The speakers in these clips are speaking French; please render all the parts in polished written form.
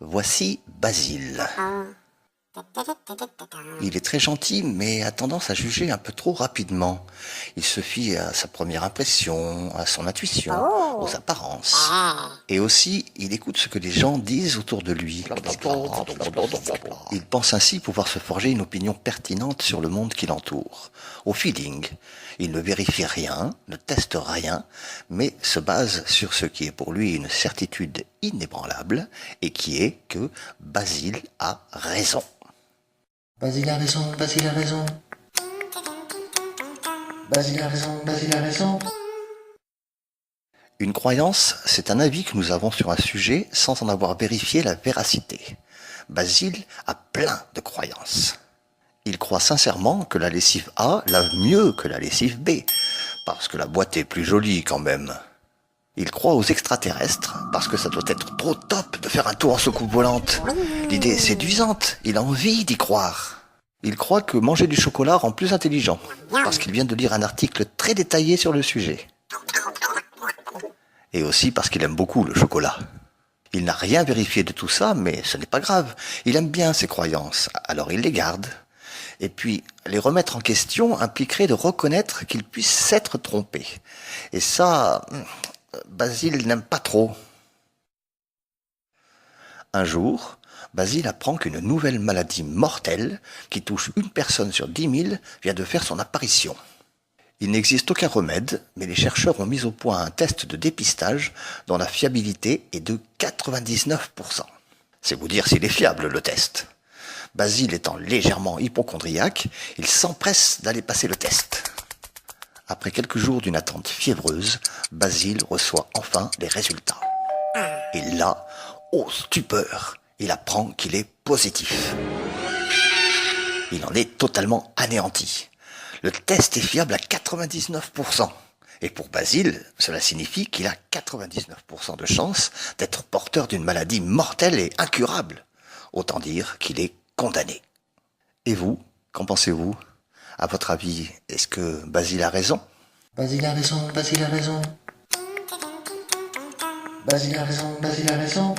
Voici Basile. Il est très gentil, mais a tendance à juger un peu trop rapidement. Il se fie à sa première impression, à son intuition, aux apparences. Et aussi, il écoute ce que les gens disent autour de lui. Il pense ainsi pouvoir se forger une opinion pertinente sur le monde qui l'entoure. Au feeling, il ne vérifie rien, ne teste rien, mais se base sur ce qui est pour lui une certitude inébranlable, et qui est que Basile a raison. Basile a raison, Basile a raison. Basile a raison, Basile a raison. Une croyance, c'est un avis que nous avons sur un sujet sans en avoir vérifié la véracité. Basile a plein de croyances. Il croit sincèrement que la lessive A lave mieux que la lessive B, parce que la boîte est plus jolie quand même. Il croit aux extraterrestres, parce que ça doit être trop top de faire un tour en soucoupe volante. L'idée est séduisante, il a envie d'y croire. Il croit que manger du chocolat rend plus intelligent, parce qu'il vient de lire un article très détaillé sur le sujet. Et aussi parce qu'il aime beaucoup le chocolat. Il n'a rien vérifié de tout ça, mais ce n'est pas grave. Il aime bien ses croyances, alors il les garde. Et puis, les remettre en question impliquerait de reconnaître qu'il puisse s'être trompé. Et ça, Basile n'aime pas trop. Un jour, Basile apprend qu'une nouvelle maladie mortelle, qui touche une personne sur 10 000, vient de faire son apparition. Il n'existe aucun remède, mais les chercheurs ont mis au point un test de dépistage dont la fiabilité est de 99%. C'est vous dire s'il est fiable, le test. Basile étant légèrement hypocondriaque, il s'empresse d'aller passer le test. Après quelques jours d'une attente fiévreuse, Basile reçoit enfin les résultats. Et là, oh stupeur, il apprend qu'il est positif. Il en est totalement anéanti. Le test est fiable à 99%. Et pour Basile, cela signifie qu'il a 99% de chance d'être porteur d'une maladie mortelle et incurable. Autant dire qu'il est condamné. Et vous, qu'en pensez-vous? À votre avis, est-ce que Basile a raison? Basile a raison, Basile a raison. Basile a raison, Basile a raison.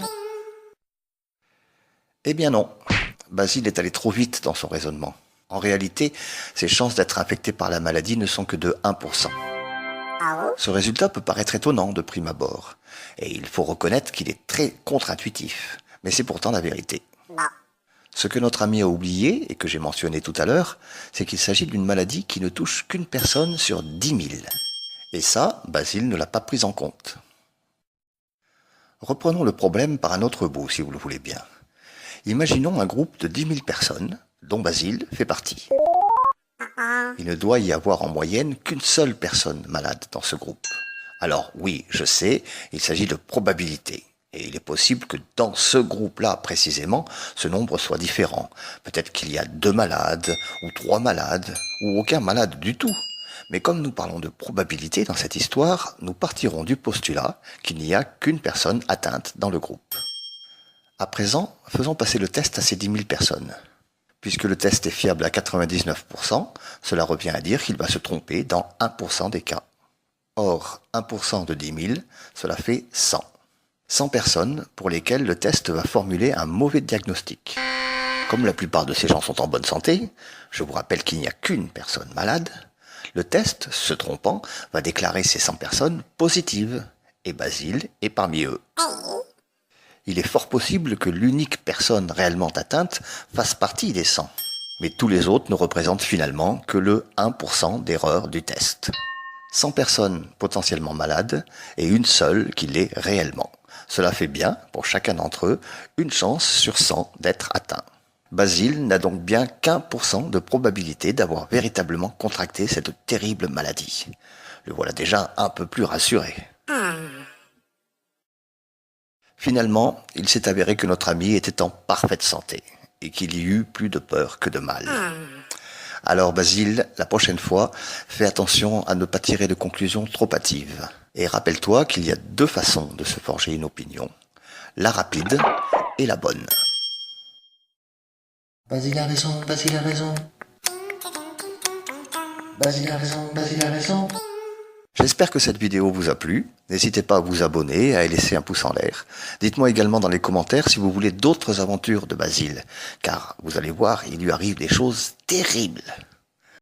Eh bien non, Basile est allé trop vite dans son raisonnement. En réalité, ses chances d'être infecté par la maladie ne sont que de 1%. Ce résultat peut paraître étonnant de prime abord, et il faut reconnaître qu'il est très contre-intuitif, mais c'est pourtant la vérité. Ce que notre ami a oublié, et que j'ai mentionné tout à l'heure, c'est qu'il s'agit d'une maladie qui ne touche qu'une personne sur 10 000. Et ça, Basile ne l'a pas pris en compte. Reprenons le problème par un autre bout, si vous le voulez bien. Imaginons un groupe de 10 000 personnes, dont Basile fait partie. Il ne doit y avoir en moyenne qu'une seule personne malade dans ce groupe. Alors oui, je sais, il s'agit de probabilité. Et il est possible que dans ce groupe-là, précisément, ce nombre soit différent. Peut-être qu'il y a 2 malades, ou 3 malades, ou aucun malade du tout. Mais comme nous parlons de probabilité dans cette histoire, nous partirons du postulat qu'il n'y a qu'une personne atteinte dans le groupe. À présent, faisons passer le test à ces 10 000 personnes. Puisque le test est fiable à 99%, cela revient à dire qu'il va se tromper dans 1% des cas. Or, 1% de 10 000, cela fait 100. 100 personnes pour lesquelles le test va formuler un mauvais diagnostic. Comme la plupart de ces gens sont en bonne santé, je vous rappelle qu'il n'y a qu'une personne malade, le test, se trompant, va déclarer ces 100 personnes positives, et Basile est parmi eux. Il est fort possible que l'unique personne réellement atteinte fasse partie des 100, mais tous les autres ne représentent finalement que le 1% d'erreur du test. 100 personnes potentiellement malades et une seule qui l'est réellement. Cela fait bien, pour chacun d'entre eux, une chance sur 100 d'être atteint. Basile n'a donc bien qu'1% de probabilité d'avoir véritablement contracté cette terrible maladie. Le voilà déjà un peu plus rassuré. Finalement, il s'est avéré que notre ami était en parfaite santé et qu'il y eut plus de peur que de mal. Alors Basile, la prochaine fois, fais attention à ne pas tirer de conclusions trop hâtives. Et rappelle-toi qu'il y a 2 façons de se forger une opinion. La rapide et la bonne. Basile a raison, Basile a raison. Basile a raison, Basile a raison. J'espère que cette vidéo vous a plu. N'hésitez pas à vous abonner, à laisser un pouce en l'air. Dites-moi également dans les commentaires si vous voulez d'autres aventures de Basile, car vous allez voir, il lui arrive des choses terribles.